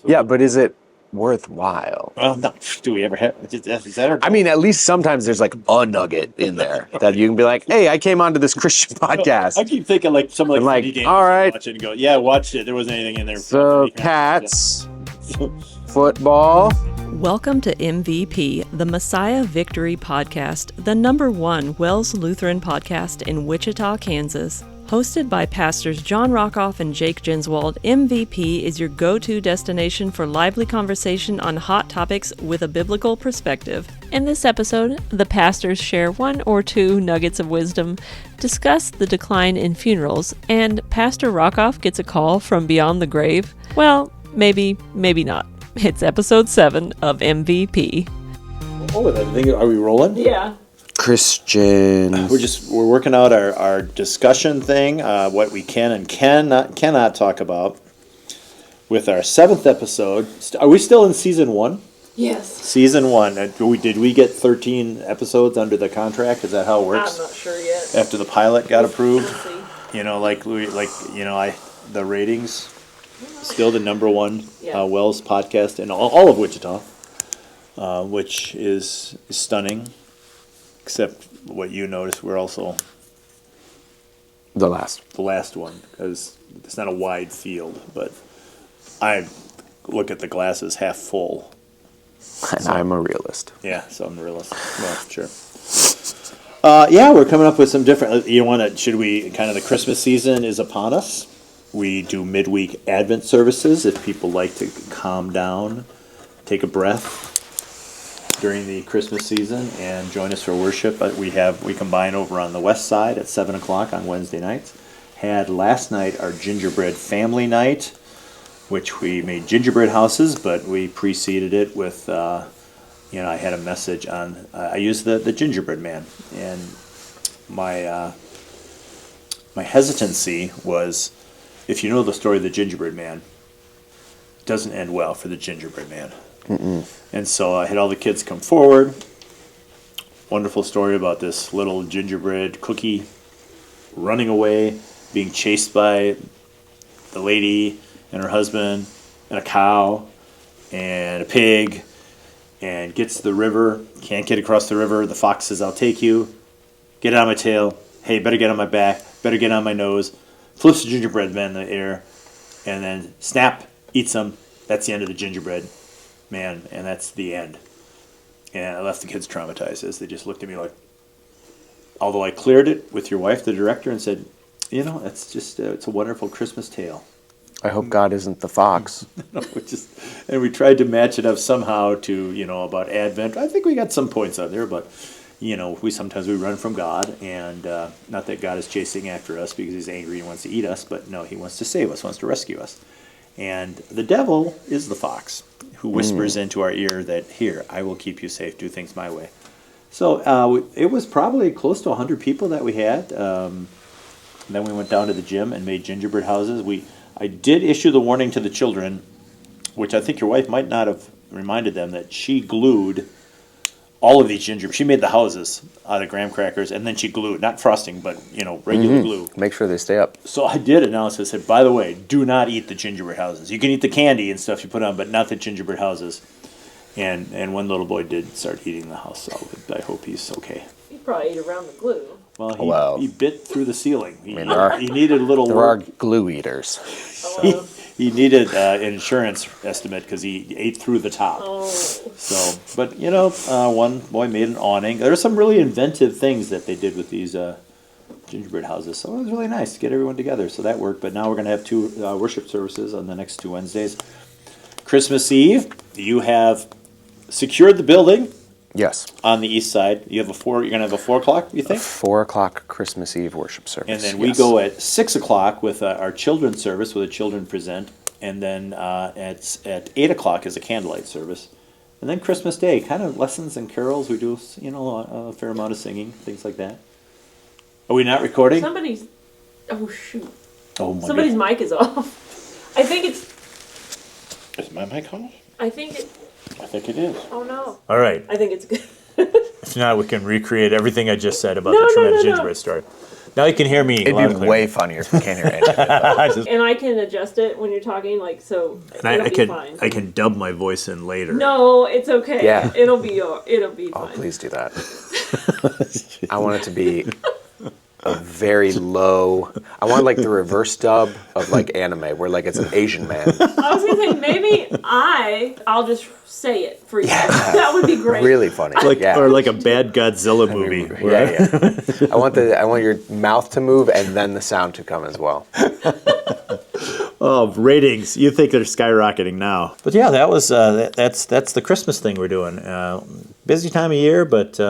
Yeah, but is it worthwhile? Well, no. Do we ever have? Is that our goal? I mean, at least sometimes there's like a nugget in there that you can be like, "Hey, I came onto this Christian I podcast." keep thinking like some like I'm like, funny games. all right. Watch it and go, yeah, watched it. There wasn't anything in there. So cats, football. Welcome to MVP, the Messiah Victory Podcast, the #1 Wells Lutheran podcast in Wichita, Kansas. Hosted by pastors John Rockhoff and Jake Jenswold, MVP is your go-to destination for lively conversation on hot topics with a biblical perspective. In this episode, the pastors share 1 or 2 nuggets of wisdom, discuss the decline in funerals, and Pastor Rockhoff gets a call from beyond the grave. Well, maybe not. It's episode 7 of MVP. Oh, I think, are we rolling? Yeah. Christian. We're working out our discussion thing, what we can and cannot talk about. With our 7th episode, are we still in season 1? Yes. Season 1. Did we get 13 episodes under the contract? Is that how it works? I'm not sure yet. After the pilot got approved, We'll see. you know, the ratings. Still the #1 Yeah. Wells podcast in all of Wichita, which is stunning. Except what you noticed, we're also The last. the last one because it's not a wide field. But I look at the glasses half full. And I'm a realist. Yeah, so I'm a realist. Well, sure. Yeah, we're coming up with some different. You want to? Should we? Kind of the Christmas season is upon us. We do midweek Advent services if people like to calm down, take a breath during the Christmas season and join us for worship. We combine over on the west side at 7 o'clock on Wednesday nights. Had last night our gingerbread family night, which we made gingerbread houses, but we preceded it with, I had a message on, I used the gingerbread man, and my hesitancy was, if you know the story of the gingerbread man, it doesn't end well for the gingerbread man. Mm-mm. And so I had all the kids come forward. Wonderful story about this little gingerbread cookie running away, being chased by the lady and her husband and a cow and a pig, and gets to the river, can't get across the river. The fox says, "I'll take you. Get on my tail. Hey, better get on my back. Better get on my nose." Flips the gingerbread man in the air, and then snap, eats them. That's the end of the gingerbread man, and that's the end. And I left the kids traumatized as they just looked at me like, although I cleared it with your wife, the director, and said, it's just, it's a wonderful Christmas tale. I hope God isn't the fox. And we tried to match it up somehow to, about Advent. I think we got some points out there, but, we sometimes run from God, and not that God is chasing after us because he's angry and wants to eat us, but no, he wants to save us, wants to rescue us. And the devil is the fox who whispers into our ear that, "Here, I will keep you safe, do things my way." So it was probably close to 100 people that we had. Then we went down to the gym and made gingerbread houses. I did issue the warning to the children, which I think your wife might not have reminded them, that she glued all of these gingerbread. She made the houses out of graham crackers, and then she glued, not frosting, but, regular glue. Make sure they stay up. So I did announce, I said, by the way, do not eat the gingerbread houses. You can eat the candy and stuff you put on, but not the gingerbread houses. And one little boy did start eating the house solid. I hope he's okay. You probably ate around the glue. Well, he bit through the ceiling. He there needed a little There work. are glue eaters. He needed an insurance estimate because he ate through the top. Oh. So, but one boy made an awning. There are some really inventive things that they did with these gingerbread houses. So it was really nice to get everyone together. So that worked. But now we're going to have 2 worship services on the next 2 Wednesdays. Christmas Eve, you have secured the building. Yes. On the east side, you're going to have a 4 o'clock, you think? 4 o'clock Christmas Eve worship service. And then we go at 6 o'clock with our children's service, where the children present. And then at 8 o'clock is a candlelight service. And then Christmas Day, kind of lessons and carols. We do, a fair amount of singing, things like that. Are we not recording? Oh, shoot. Oh, my Somebody's God. mic is off. I think it's... Is my mic on? I think it... I think it is. Oh, no. All right. I think it's good. If not, we can recreate everything I just said about No, the no, tremendous no, no. gingerbread story. Now you can hear me. It'd be way funnier if you can't hear anything. And I can adjust it when you're talking, like, so it'll be fine. I can dub my voice in later. No, it's okay. Yeah. It'll be Oh, fine. please do that. I want it to be a very low. I want like the reverse dub of like anime, where like it's an Asian man. I was gonna say maybe I'll just say it for you. That would be great. Really funny. Or like a bad Godzilla movie. I want your mouth to move and then the sound to come as well. Oh, ratings! You think they're skyrocketing now? But yeah, that was that's the Christmas thing we're doing. Busy time of year, but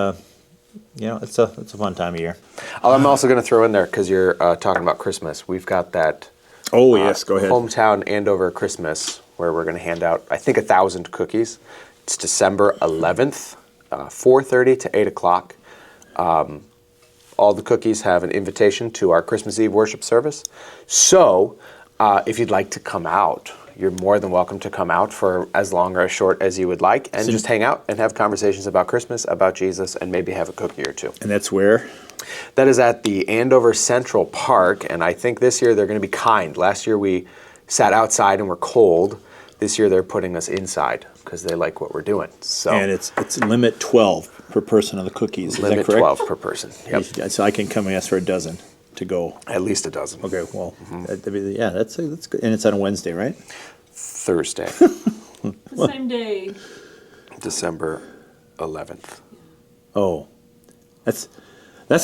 it's a fun time of year. I'm also going to throw in there because you're talking about Christmas. We've got that. Oh yes, go ahead. Hometown Andover Christmas, where we're going to hand out, I think, 1,000 cookies. It's December 11th, 4:30 to 8 o'clock. All the cookies have an invitation to our Christmas Eve worship service. So, if you'd like to come out, you're more than welcome to come out for as long or as short as you would like, and just hang out and have conversations about Christmas, about Jesus, and maybe have a cookie or two. And that's where? That is at the Andover Central Park, and I think this year they're going to be kind. Last year we sat outside and were cold. This year they're putting us inside because they like what we're doing. So, and it's limit 12 per person on the cookies. Is limit that correct? 12 per person. Yep. So I can come and ask for a dozen to go. At least a dozen. Okay, well, that's good. And it's on a Wednesday, right? Thursday. The same day. December 11th. Oh, that's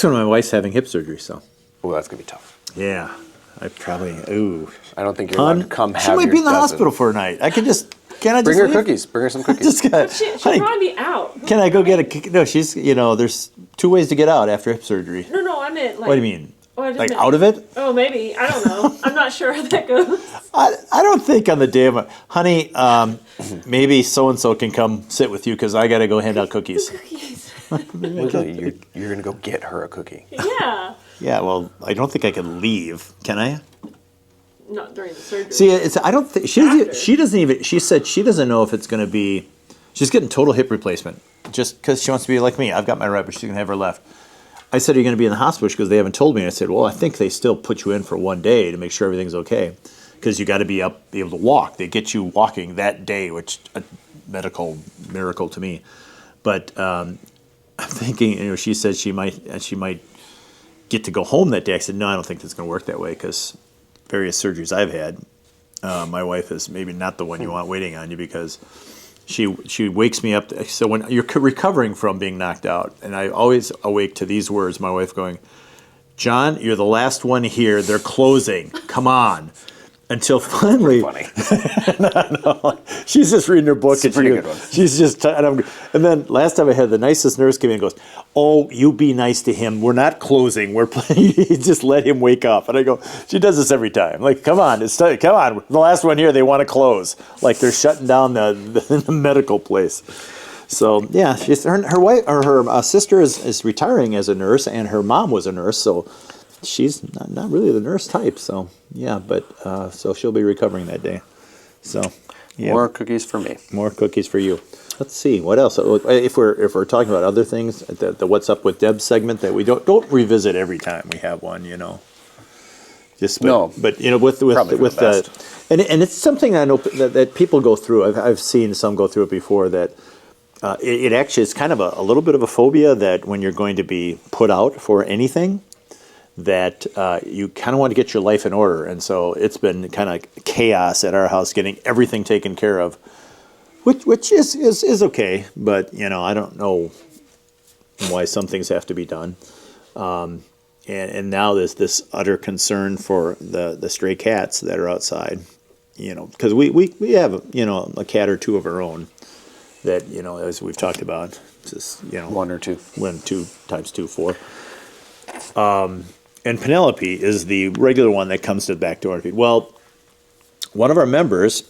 when my wife's having hip surgery. So. Oh, that's gonna be tough. Yeah, I probably. I don't think you're allowed to come. She might be in the hospital for a night. I can just. Can I just bring her leave? cookies? Bring her some cookies. She'll probably be out. Can I go get a? No, she's. There's 2 ways to get out after hip surgery. No, I meant like. What do you mean? Like out of it? Oh, maybe. I don't know. I'm not sure how that goes. I don't think on the day of honey, maybe so-and-so can come sit with you because I got to go hand out cookies. You're going to go get her a cookie. Yeah. Yeah, well, I don't think I can leave. Can I? Not during the surgery. See, I don't think she doesn't even. She said she doesn't know if it's going to be. She's getting total hip replacement just because she wants to be like me. I've got my right, but she's going to have her left. I said, "Are you going to be in the hospital?" She goes, "They haven't told me." I said, "Well, I think they still put you in for 1 day to make sure everything's okay, because you got to be able to walk. They get you walking that day, which a medical miracle to me." But I'm thinking, she said she might get to go home that day. I said, "No, I don't think that's going to work that way because various surgeries I've had, my wife is maybe not the one you want waiting on you because." She wakes me up. So when you're recovering from being knocked out, and I always awake to these words, my wife going, "John, you're the last one here. They're closing. Come on." Until finally, funny. No, she's just reading her book, it's and she's just. And then last time I had the nicest nurse come in and goes, "Oh, you be nice to him. We're not closing. We're playing. Just let him wake up." And I go, she does this every time. Like, come on, come on. The last one here, they want to close. Like they're shutting down the medical place. So yeah, her wife or her sister is retiring as a nurse, and her mom was a nurse. So. She's not really the nurse type, so yeah, but so she'll be recovering that day. So yeah. More cookies for me. More cookies for you. Let's see what else. If we're talking about other things, the What's Up with Deb segment that we don't revisit every time we have one, Just but with and it's something I know that people go through. I've seen some go through it before that. It actually is kind of a little bit of a phobia that when you're going to be put out for anything. That you kind of want to get your life in order. And so it's been kind of chaos at our house getting everything taken care of, which is okay. But, I don't know why some things have to be done. And now there's this utter concern for the stray cats that are outside, because we have, a cat or two of our own that, as we've talked about, just, One or two. 2 times 2, 4. And Penelope is the regular one that comes to the back door. Well, one of our members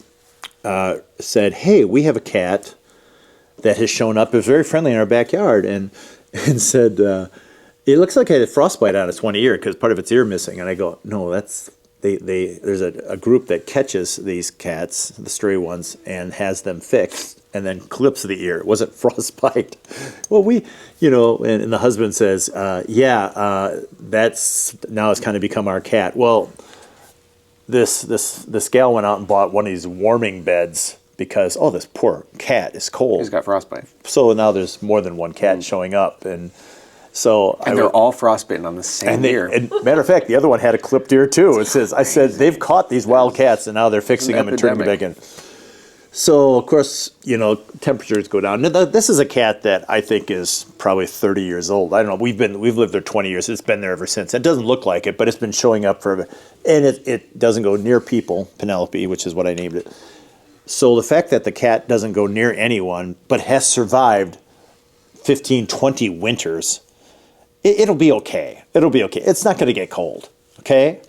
said, "Hey, we have a cat that has shown up. It was very friendly in our backyard," and said, "It looks like it had frostbite on its one ear because part of its ear missing." And I go, "No, that's there's a group that catches these cats, the stray ones, and has them fixed, and then clips the ear. It wasn't frostbite. Well, and the husband says, that's now it's kind of become our cat. Well, this gal went out and bought one of these warming beds because this poor cat is cold. He's got frostbite. So now there's more than one cat showing up, and so they're all frostbitten on the same ear. And matter of fact, the other one had a clipped ear too. I said they've caught these wild cats and now they're fixing them and turning them back in. So of course, temperatures go down. Now, this is a cat that I think is probably 30 years old. I don't know. We've lived there 20 years. It's been there ever since. It doesn't look like it, but it's been showing up and it doesn't go near people. Penelope, which is what I named it. So the fact that the cat doesn't go near anyone, but has survived 15, 20 winters. It'll be okay. It'll be okay. It's not going to get cold, okay?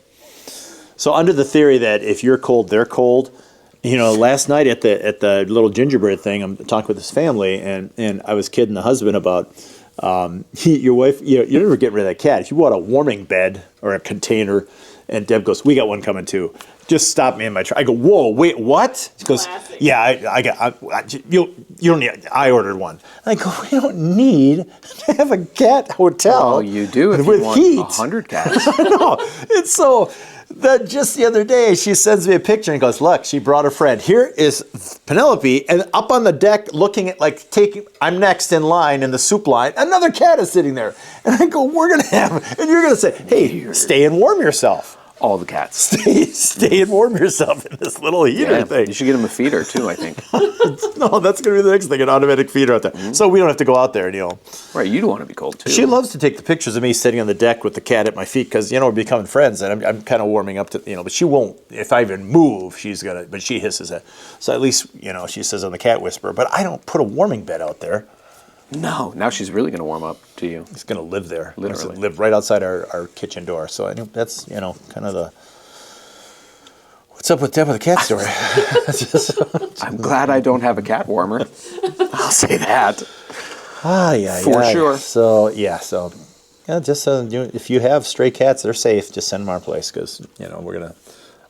So under the theory that if you're cold, they're cold, last night at the little gingerbread thing, I'm talking with his family, and I was kidding the husband about your wife, you're never getting rid of that cat. If you want a warming bed or a container, and Deb goes, we got one coming too. Just stop me in my truck. I go, whoa, wait, what? She goes, Classic. yeah, you don't need. I ordered one. I go, we don't need to have a cat hotel. Well, you do if with you want heat. 100 cats. I know. And so that just the other day, she sends me a picture and goes, look, she brought a friend. Here is Penelope, and up on the deck, looking at I'm next in line in the soup line. Another cat is sitting there, and I go, we're gonna have, and you're gonna say, hey, stay and warm yourself. All the cats. Stay and warm yourself in this little heater thing. You should get him a feeder too, I think. No, that's going to be the next thing, an automatic feeder out there. Mm-hmm. So we don't have to go out there, Right, you don't want to be cold too. She loves to take the pictures of me sitting on the deck with the cat at my feet because, we're becoming friends and I'm kind of warming up to, but she won't, if I even move, she's going to, but she hisses it. So at least, she says on the cat whisperer, but I don't put a warming bed out there. No, now she's really going to warm up to you. He's going to live there. Literally. Live right outside our kitchen door. So I think that's, kind of the... What's up with Deb with the cat story? I'm glad I don't have a cat warmer. I'll say that. For sure. So, just if you have stray cats that are safe, just send them our place because, we're going to...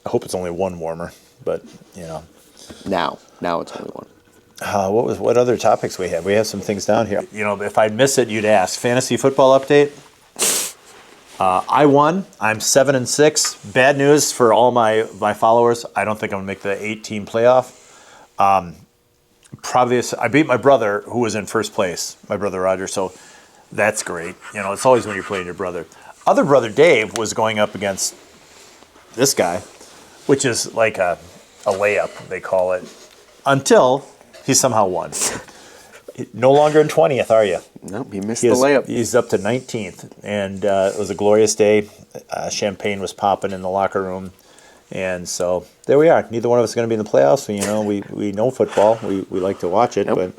I hope it's only one warmer, but, Now it's only one. What other topics we have? We have some things down here. If I miss it, you'd ask. Fantasy football update. I won. I'm 7-6. Bad news for all my followers. I don't think I'm gonna make the 8-team playoff. Probably I beat my brother who was in first place. My brother Roger. So that's great. It's always when you're playing your brother. Other brother Dave was going up against this guy, which is like a layup they call it. Until he somehow won. No longer in 20th, are you? Nope, he missed the layup. He's up to 19th, and it was a glorious day. Champagne was popping in the locker room, and so there we are. Neither one of us is going to be in the playoffs. We know football. We like to watch it, but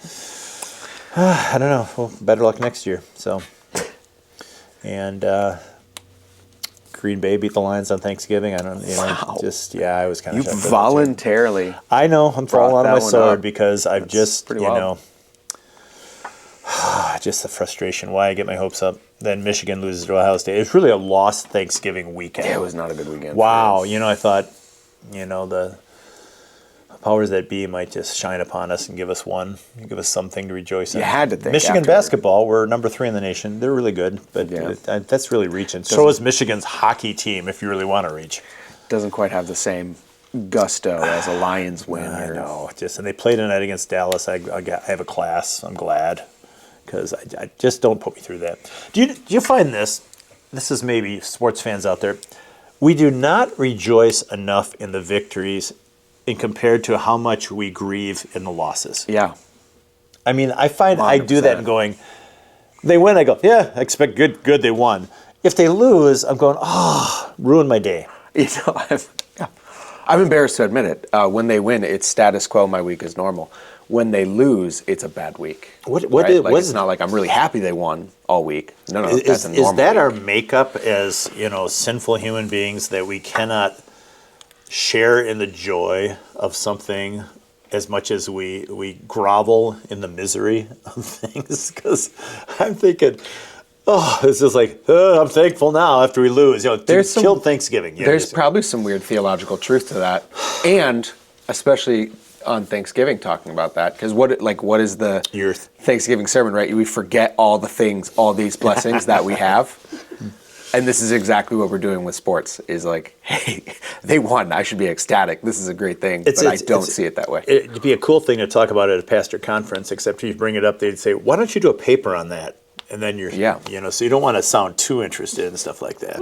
I don't know. Well, better luck next year. So, and Green Bay beat the Lions on Thanksgiving. I don't, Wow. I was kind of. You voluntarily. I know. I'm falling on my sword because I've That's just, pretty wild. just the frustration. Why I get my hopes up. Then Michigan loses to Ohio State. It's really a lost Thanksgiving weekend. Yeah, it was not a good weekend. Wow. I thought, the powers that be might just shine upon us and give us something to rejoice in. You had to think. Michigan after. basketball, we're number 3 in the nation. They're really good, but that's really reaching. So is Michigan's hockey team if you really want to reach. Doesn't quite have the same gusto as a Lions win. I know. And they played tonight against Dallas. I have a class. I'm glad because I just don't put me through that. Do you find this? This is maybe sports fans out there. We do not rejoice enough in the victories in compared to how much we grieve in the losses. Yeah. I mean, I find 100%. I do that and going, they win, I go, yeah, I expect good, they won. If they lose, I'm going, ruin my day. I'm embarrassed to admit it. When they win, it's status quo, my week is normal. When they lose, it's a bad week. It's not like I'm really happy they won all week. No, that's a normal Is that week. our makeup as, sinful human beings that we cannot share in the joy of something as much as we grovel in the misery of things? Because I'm thinking, it's just like, I'm thankful now after we lose. There's some- killed Thanksgiving. There's probably some weird theological truth to that, and especially on Thanksgiving talking about that, because what is the Your Thanksgiving sermon, right? We forget all the things, all these blessings that we have. And this is exactly what we're doing with sports, is like, hey, they won. I should be ecstatic. This is a great thing, but I don't see it that way. It'd be a cool thing to talk about at a pastor conference, except if you bring it up, they'd say, why don't you do a paper on that? And then so you don't want to sound too interested and stuff like that.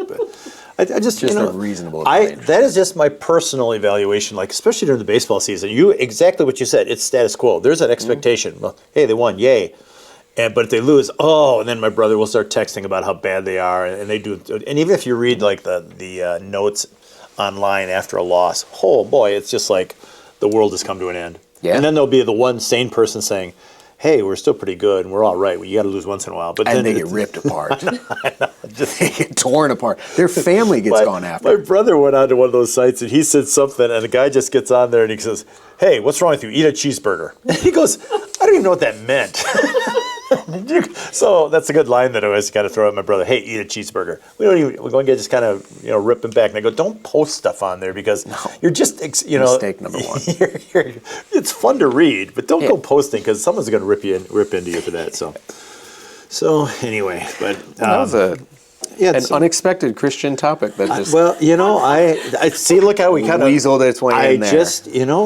But I just a reasonable advantage. that is just my personal evaluation, like especially during the baseball season. Exactly what you said. It's status quo. There's an expectation. Well, hey, they won, yay. But if they lose, and then my brother will start texting about how bad they are, and they do. And even if you read like the notes online after a loss, oh boy, it's just like the world has come to an end. Yeah. And then there'll be the one sane person saying, hey, we're still pretty good and we're all right. Well, you got to lose once in a while. But And then they get ripped apart. They get torn apart. Their family gets gone after. My brother went on to one of those sites and he said something, and a guy just gets on there and he says, hey, what's wrong with you? Eat a cheeseburger. And he goes, I don't even know what that meant. So that's a good line that I always got to throw at my brother. Hey, eat a cheeseburger. We're going to just kind of rip him back. And I go, don't post stuff on there because you're just Mistake number one. It's fun to read, but don't go posting because someone's going to rip into you for that. So anyway, but That was an unexpected Christian topic that just I see. Look how we kind of weaseled its way in there.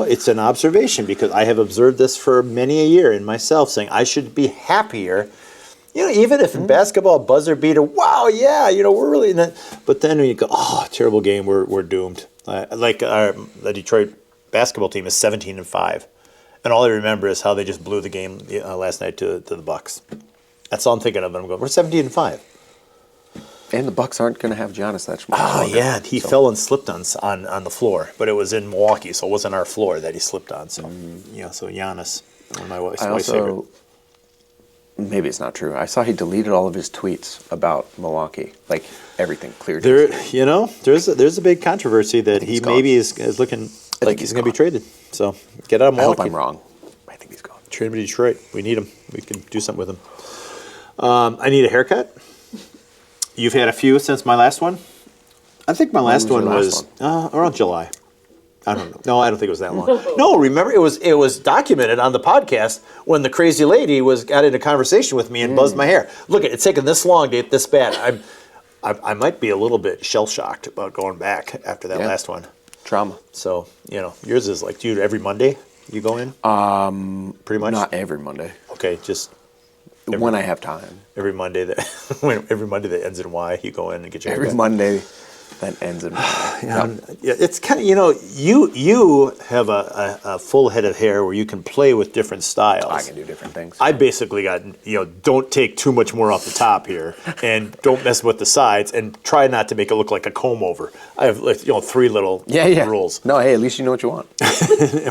It's an observation because I have observed this for many a year in myself, saying I should be happier. Even if in basketball buzzer beater, wow, yeah, we're really in that. But then when you go, terrible game, we're doomed. The Detroit basketball team is 17-5, and all I remember is how they just blew the game last night to the Bucks. That's all I'm thinking of. And I'm going, we're 17-5. And the Bucks aren't going to have Giannis that much. Oh, yeah. He fell and slipped on the floor. But it was in Milwaukee, so it wasn't our floor that he slipped on. So, so Giannis, one of my wife's favorite. Maybe it's not true. I saw he deleted all of his tweets about Milwaukee. Like, everything cleared. There's a big controversy that he maybe is looking like he's going to be traded. So, get out of Milwaukee. I hope I'm wrong. I think he's gone. Trade him to Detroit. We need him. We can do something with him. I need a haircut. You've had a few since my last one? I think my last one was around July. I don't know. No, I don't think it was that long. No, remember it was documented on the podcast when the crazy lady got into conversation with me and buzzed my hair. Look, it's taken this long to get this bad. I might be a little bit shell shocked about going back after that last one. Trauma. So yours is like, dude, every Monday you go in. Pretty much. Not every Monday. Okay, just. When I have time. Every Monday that ends in Y, you go in and get your haircut. Every Monday that ends in Y. It's kind of, you have a full head of hair where you can play with different styles. I can do different things. I basically got, don't take too much more off the top here and don't mess with the sides and try not to make it look like a comb over. I have, three little rules. No, hey, at least you know what you want.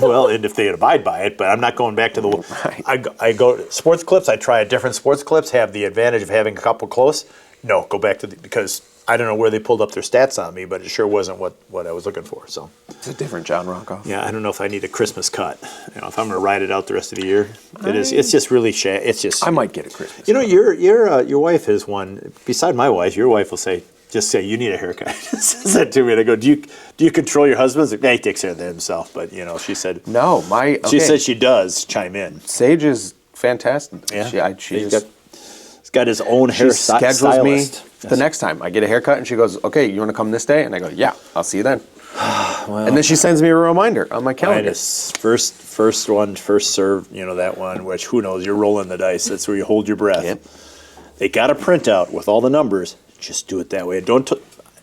Well, and if they abide by it, but I'm not going back to the. Right. I go sports clips. I try different sports clips. Have the advantage of having a couple close. No, go back to because I don't know where they pulled up their stats on me, but it sure wasn't what I was looking for. So it's a different John Rockhoff. Yeah, I don't know if I need a Christmas cut. If I'm going to ride it out the rest of the year, it's just really it's just. I might get a Christmas. cut. Your wife has one. Beside my wife, your wife will say. Just say you need a haircut. Says that to me, and I go, "Do you control your husband?" Like, he takes care of it himself. But she said no. She said she does chime in. Sage is fantastic. Yeah, he's got his own hair stylist. Schedules me the next time I get a haircut, and she goes, "Okay, you want to come this day?" And I go, "Yeah, I'll see you then." And then she sends me a reminder on my calendar. First serve. That one. Which who knows? You're rolling the dice. That's where you hold your breath. Yep. They got a printout with all the numbers. Just do it that way.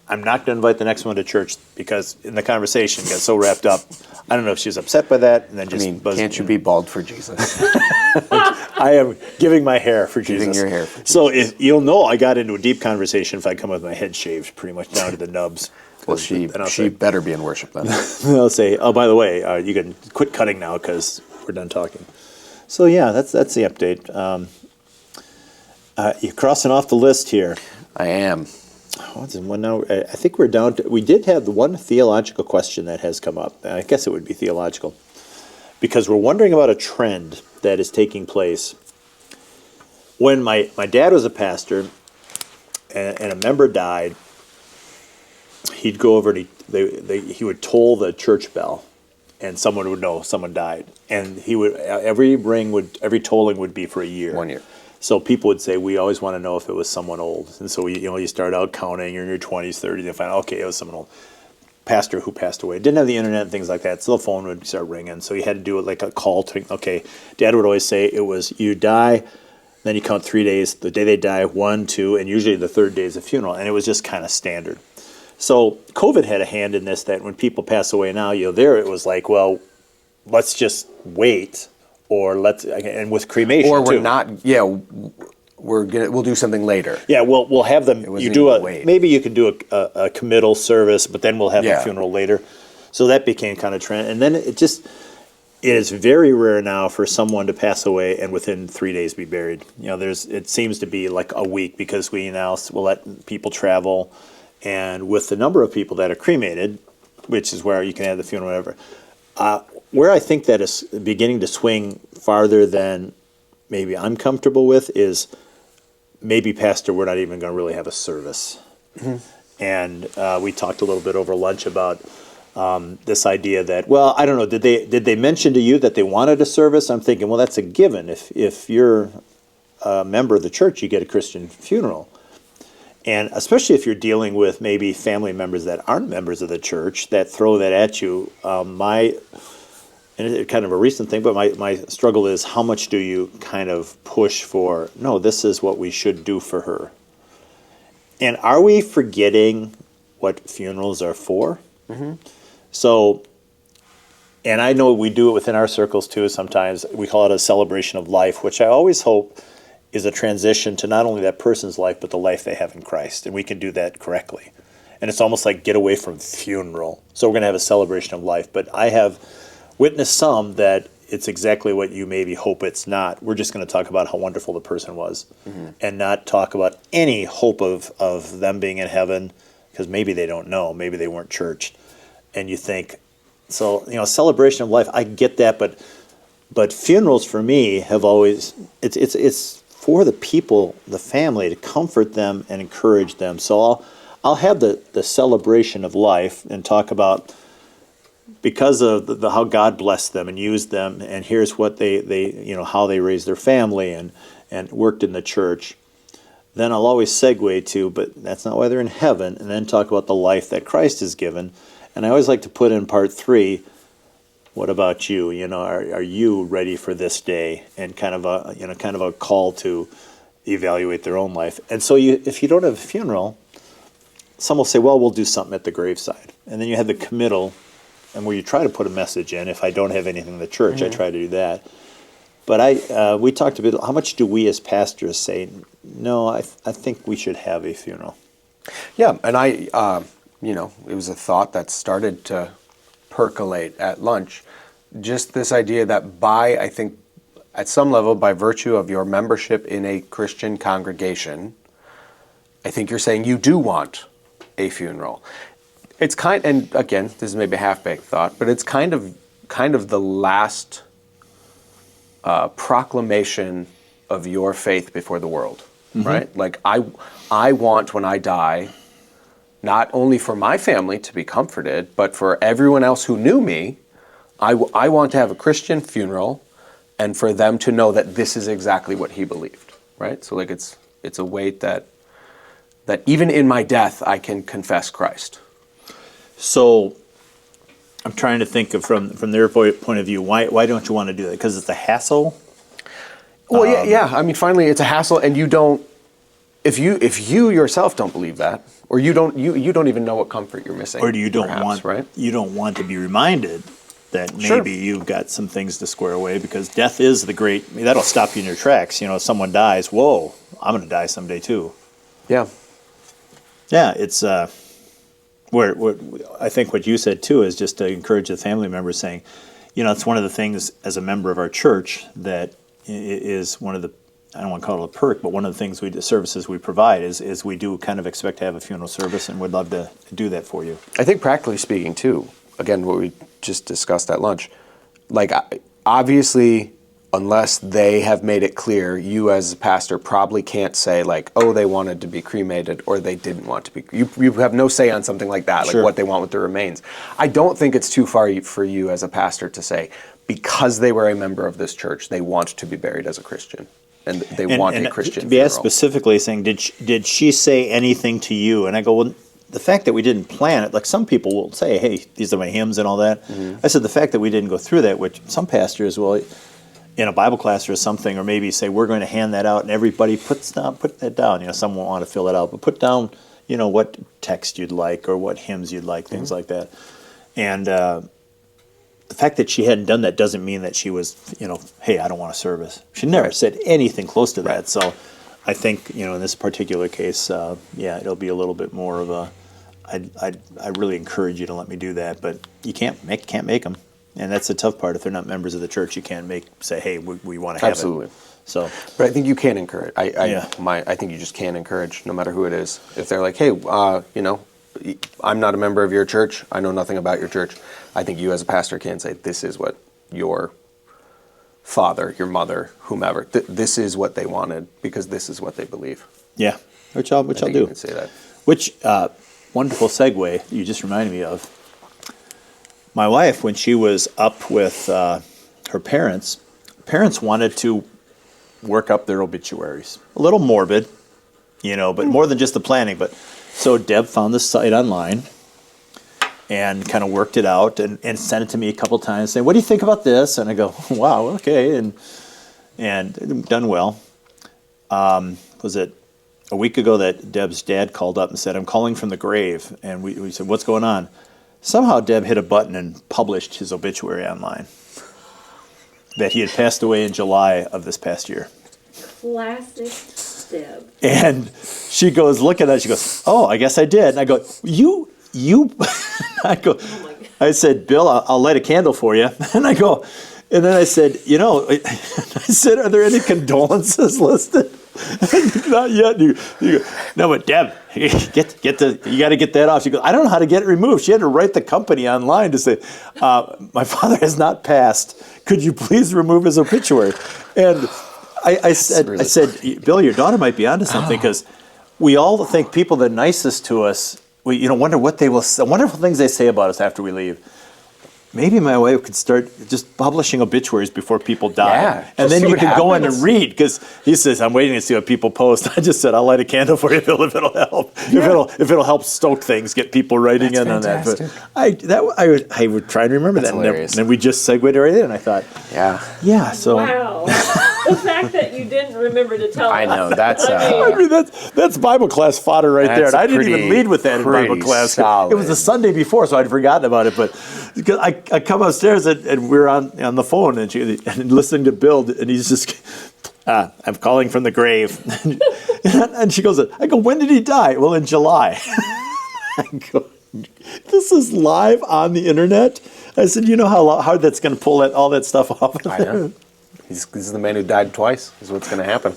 I'm not going to invite the next one to church because in the conversation got so wrapped up. I don't know if she was upset by that and then just buzzed. Can't you be bald for Jesus? I am giving my hair for Jesus. Giving your hair for Jesus. So you'll know I got into a deep conversation if I come with my head shaved pretty much down to the nubs. Well, she better be in worship then. I'll say, oh, by the way, you can quit cutting now because we're done talking. So yeah, that's the update. You're crossing off the list here. I am. I think we're down to. We did have the one theological question that has come up. I guess it would be theological, because we're wondering about a trend that is taking place. When my dad was a pastor, and a member died, he'd go over and he would toll the church bell, and someone would know someone died, and he would every tolling would be for a year. 1 year. So people would say, we always want to know if it was someone old, and so you start out counting, you're in your 20s, 30s, and find out, okay, it was someone old. Pastor who passed away. Didn't have the internet and things like that, so the phone would start ringing. So you had to do it like a call to, okay, Dad would always say it was you die, then you count 3 days, the day they die, 1, 2, and usually the third day is a funeral, and it was just kind of standard. So COVID had a hand in this, that when people pass away now, there it was like, well, let's just wait, or and with cremation Or we're too. not, we'll do something later. Yeah, we'll have them. wasn't You do even wait. maybe you could do a committal service, but then we'll have Yeah. a funeral later. So that became kind of trend, and then it is very rare now for someone to pass away and within 3 days be buried. It seems to be like a week because we now will let people travel, and with the number of people that are cremated, which is where you can have the funeral, whatever. Where I think that is beginning to swing farther than maybe I'm comfortable with is maybe, Pastor, we're not even going to really have a service. Mm-hmm. And we talked a little bit over lunch about this idea that, well, I don't know, did they mention to you that they wanted a service? I'm thinking, well, that's a given. If you're a member of the church, you get a Christian funeral. And especially if you're dealing with maybe family members that aren't members of the church that throw that at you, and it's kind of a recent thing, but my struggle is, how much do you kind of push for, no, this is what we should do for her? And are we forgetting what funerals are for? Mm-hmm. So, and I know we do it within our circles too sometimes. We call it a celebration of life, which I always hope is a transition to not only that person's life, but the life they have in Christ. And we can do that correctly. And it's almost like get away from funeral. So we're going to have a celebration of life. But I have witnessed some that it's exactly what you maybe hope it's not. We're just going to talk about how wonderful the person was, mm-hmm. and not talk about any hope of them being in heaven, because maybe they don't know. Maybe they weren't churched. And you think, so, celebration of life, I get that, but funerals for me have always, it's for the people, the family, to comfort them and encourage them. So I'll have the celebration of life and talk about, because of how God blessed them and used them, and here's what they how they raised their family and worked in the church. Then I'll always segue to, but that's not why they're in heaven, and then talk about the life that Christ has given. And I always like to put in part 3, what about you? Are you ready for this day? And kind of a call to evaluate their own life. And so if you don't have a funeral, some will say, well, we'll do something at the graveside. And then you have the committal, and where you try to put a message in. If I don't have anything in the church, mm-hmm. I try to do that. But we talked a bit, how much do we as pastors say, no, I think we should have a funeral? Yeah, and it was a thought that started to percolate at lunch. Just this idea that I think, at some level, by virtue of your membership in a Christian congregation, I think you're saying you do want a funeral. It's and again, this is maybe a half-baked thought, but it's kind of the last proclamation of your faith before the world, mm-hmm. right? Like I want, when I die, not only for my family to be comforted, but for everyone else who knew me, I want to have a Christian funeral, and for them to know that this is exactly what he believed, right? So like it's a weight that even in my death I can confess Christ. So I'm trying to think of from their point of view, why don't you want to do that? Because it's a hassle? Well, yeah. I mean, finally, it's a hassle, and you don't. If you yourself don't believe that, or you don't even know what comfort you're missing, or you don't want to be reminded that maybe sure. you've got some things to square away, because death is that'll stop you in your tracks. If someone dies, whoa, I'm going to die someday too. Yeah. Yeah, it's where I think what you said too is just to encourage the family members, saying, it's one of the things as a member of our church that is one of the, I don't want to call it a perk, but one of the things the services we provide is we do kind of expect to have a funeral service, and would love to do that for you. I think practically speaking too, again, what we just discussed at lunch, like obviously unless they have made it clear, you as a pastor probably can't say like, oh, they wanted to be cremated or they didn't want to be. You have no say on something like that, like what they want with their remains. I don't think it's too far for you as a pastor to say, because they were a member of this church, they want to be buried as a Christian. And they want a Christian to be asked funeral. specifically saying, did she say anything to you? And I go, well, the fact that we didn't plan it, like some people will say, hey, these are my hymns and all that. I said, the fact that we didn't go through that, which some pastors will, in a Bible class or something, or maybe say, we're going to hand that out, and everybody put that down. You know, some won't want to fill it out, but put down, you know, what text you'd like or what hymns you'd like, things like that. And the fact that she hadn't done that doesn't mean that she was, you know, hey, I don't want a service. She never said anything close to that. So I think, you know, in this particular case, yeah, it'll be a little bit more of a, I really encourage you to let me do that, but you can't make them. And that's the tough part. If they're not members of the church, you can't say, hey, we want to have Absolutely. it. So, but I think you can encourage. Yeah. I think you just can encourage, no matter who it is. If they're like, hey, you know, I'm not a member of your church. I know nothing about your church. I think you as a pastor can say, this is what your father, your mother, whomever, this is what they wanted because this is what they believe. yeah, which I'll I think do. you can say that. Which, wonderful segue you just reminded me of. My wife, when she was up with her parents wanted to work up their obituaries. A little morbid, you know, but more than just the planning. But so Deb found this site online and kind of worked it out and sent it to me a couple times saying, what do you think about this? And I go, wow, okay, and done well. Was it a week ago that Deb's dad called up and said, I'm calling from the grave. And we said, what's going on? Somehow Deb hit a button and published his obituary online. That he had passed away in July of this past year. Classic Deb. And she goes, look at that. She goes, oh, I guess I did. And I go, you, I go, I said, Bill, I'll light a candle for you. And I go, and then I said, you know, I said, are there any condolences listed? Not yet. You go, no, but Deb, you got to get that off. She goes, I don't know how to get it removed. She had to write the company online to say, my father has not passed. Could you please remove his obituary? And I said, Bill, your daughter might be onto something because we all think people that are nicest to us, we wonder what they will say, wonderful things they say about us after we leave. Maybe my wife could start just publishing obituaries before people die. Yeah, and then see you what can go in and happens. read, because he says, I'm waiting to see what people post. I just said, I'll light a candle for you, Bill, if it'll help. Yeah. If it'll help stoke things, get people writing That's in on that. fantastic. But I would try to remember That's that. hilarious. And then we just segued right in, and I thought, Yeah. so. Wow. The fact that you didn't remember to tell I us. know, that's I mean, that's Bible class fodder right there. And I didn't even lead with that in Bible class. Solid. It was the Sunday before, so I'd forgotten about it. But because I come upstairs and we're on the phone and listening to Bill, and he's just, I'm calling from the grave. And she goes, I go, when did he die? Well, in July. I go, this is live on the internet? I said, you know how hard that's going to pull all that stuff off of I know. This is the man who died twice, is what's going to happen.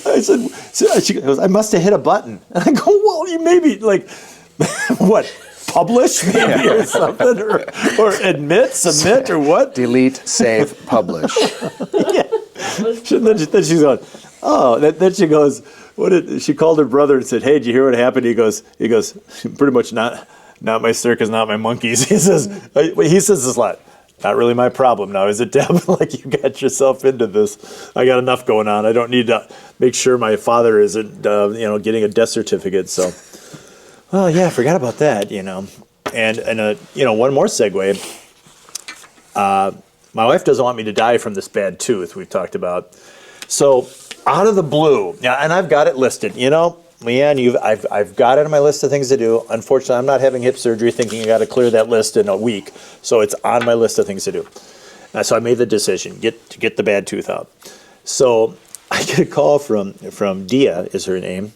I said, she goes, I must have hit a button. And I go, well, you maybe, like, what, publish maybe or something? Or admit, submit, or what? Delete, save, publish. Yeah. Then she's going, oh, then she goes, she called her brother and said, hey, did you hear what happened? He goes, pretty much not my circus, not my monkeys. He says this a lot. Not really my problem now, is it, Deb? Like, you got yourself into this. I got enough going on. I don't need to make sure my father isn't, getting a death certificate. So, well, yeah, I forgot about that, And one more segue. My wife doesn't want me to die from this bad tooth we've talked about. So, out of the blue, and I've got it listed, Leanne, I've got it on my list of things to do. Unfortunately, I'm not having hip surgery, thinking I got to clear that list in a week. So it's on my list of things to do. So I made the decision to get the bad tooth out. So I get a call from Dia, is her name,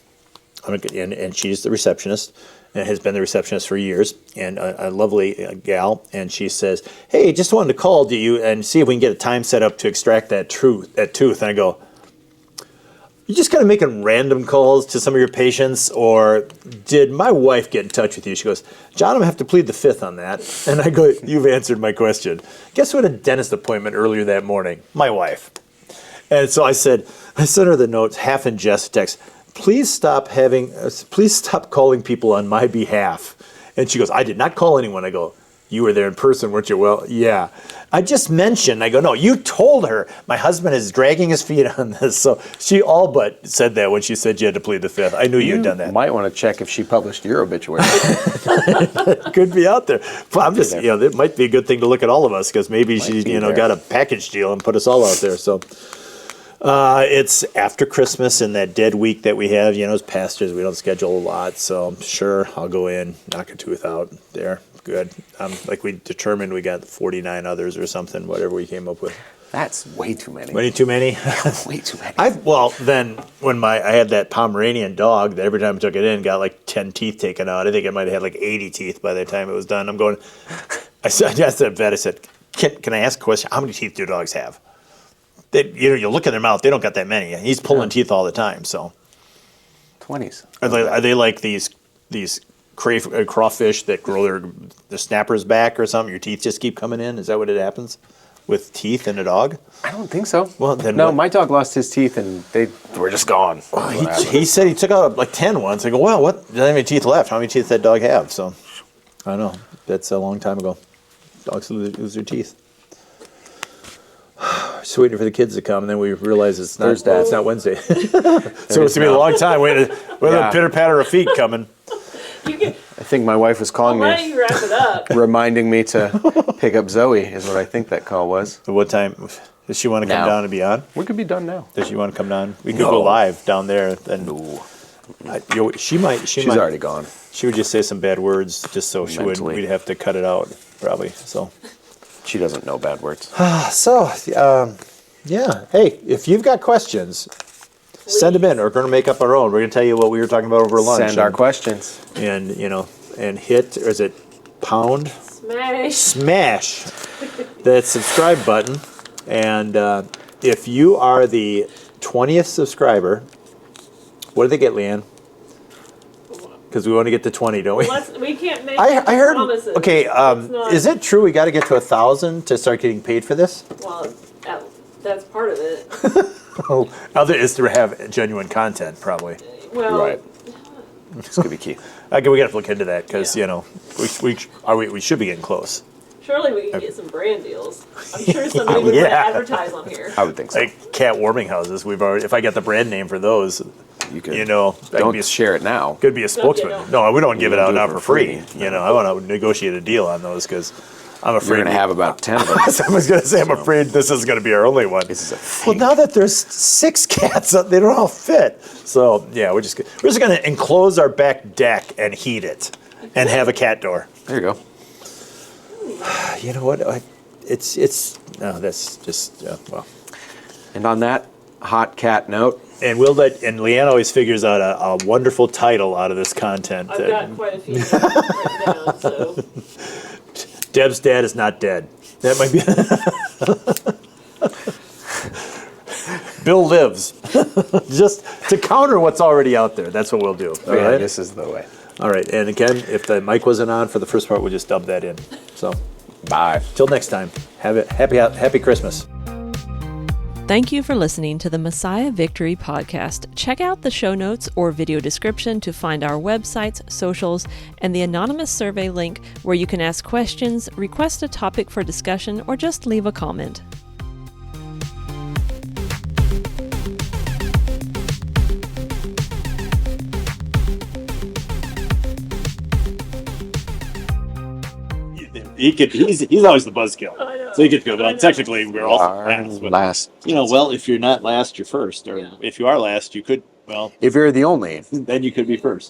and she's the receptionist and has been the receptionist for years, and a lovely gal. And she says, "Hey, just wanted to call to you and see if we can get a time set up to extract that tooth." And I go, you just kind of making random calls to some of your patients, or did my wife get in touch with you? She goes, John, I'm going to have to plead the fifth on that. And I go, you've answered my question. Guess who had a dentist appointment earlier that morning? My wife. And so I sent her the notes, half in jest text. Please stop calling people on my behalf. And she goes, I did not call anyone. I go, you were there in person, weren't you? Well, yeah. I just mentioned, I go, no, you told her my husband is dragging his feet on this. So she all but said that when she said you had to plead the fifth. I knew you'd done that. Might want to check if she published your obituary. Could be out there. But I'm just, it might be a good thing to look at all of us because maybe she, got a package deal and put us all out there. So it's after Christmas and that dead week that we have. As pastors, we don't schedule a lot. So sure, I'll go in, knock a tooth out there. Good. Like we determined we got 49 others or something, whatever we came up with. That's way too many. Way too many? Way too many. Then when I had that Pomeranian dog that every time I took it in got like 10 teeth taken out. I think it might have had like 80 teeth by the time it was done. I said, can I ask a question? How many teeth do dogs have? You look in their mouth, they don't got that many. He's pulling teeth all the time, so. 20s. Are they like these crawfish that grow their snappers back or something? Your teeth just keep coming in? Is that what it happens with teeth in a dog? I don't think so. Well, then no, my dog lost his teeth and they were just gone. He said he took out like 10 once. I go, well, what? Doesn't have any teeth left. How many teeth did that dog have? So, I don't know. That's a long time ago. Dogs lose their teeth. Just waiting for the kids to come, and then we realize it's not Thursday. It's not Wednesday. So it's going to be a long time waiting with a pitter-patter of feet coming. I think my wife was calling why don't you wrap it up? reminding me to pick up Zoe is what I think that call was. So what time does she want to come down and be on? We could be done now. Does she want to come down? We could go live down there. Then she might. She's already gone. She would just say some bad words, just so she wouldn't. We'd have to cut it out probably. So she doesn't know bad words. Yeah. Hey, if you've got questions, send them in. We're going to make up our own. We're going to tell you what we were talking about over lunch. Send our questions. And, and hit, or is it pound? Smash that subscribe button. And if you are the 20th subscriber, what do they get, Leanne? Because we want to get to 20, don't we? We can't make I heard. promises. Okay, is it true we got to get to 1,000 to start getting paid for this? Well, that's part of it. Other is to have genuine content, probably. Well, right. This could be key. We got to look into that because we should be getting close. surely we can get some brand deals. I'm sure somebody would want to advertise on here. I would think so. Like cat warming houses, we've already. If I get the brand name for those, You could. don't Share it now. Could be a spokesman. No, we don't give it out now for free. No. I want to negotiate a deal on those because I'm afraid We're going to have about 10 of them. I was going to say, I'm afraid this is going to be our only one. This is a thing. Well, now that there's 6 cats, they don't all fit. So yeah, we're just going to enclose our back deck and heat it, and have a cat door. There you go. You know what? That's just well. And on that hot cat note, And Leanne always figures out a wonderful title out of this content. I've got quite a few written down, so. Deb's dad is not dead. That might be. Bill lives. Just to counter what's already out there. That's what we'll do. All right? this is the way. All right. And again, if the mic wasn't on for the first part, we'll just dub that in. So, Bye. till next time. Have it happy Christmas. Thank you for listening to the Messiah Victory podcast. Check out the show notes or video description to find our websites, socials, and the anonymous survey link where you can ask questions, request a topic for discussion, or just leave a comment. He's always the buzzkill. So he could go, well, technically we're all last. But, Last. well, if you're not last, you're first. Or if you are last, you could, If you're the only, then you could be first.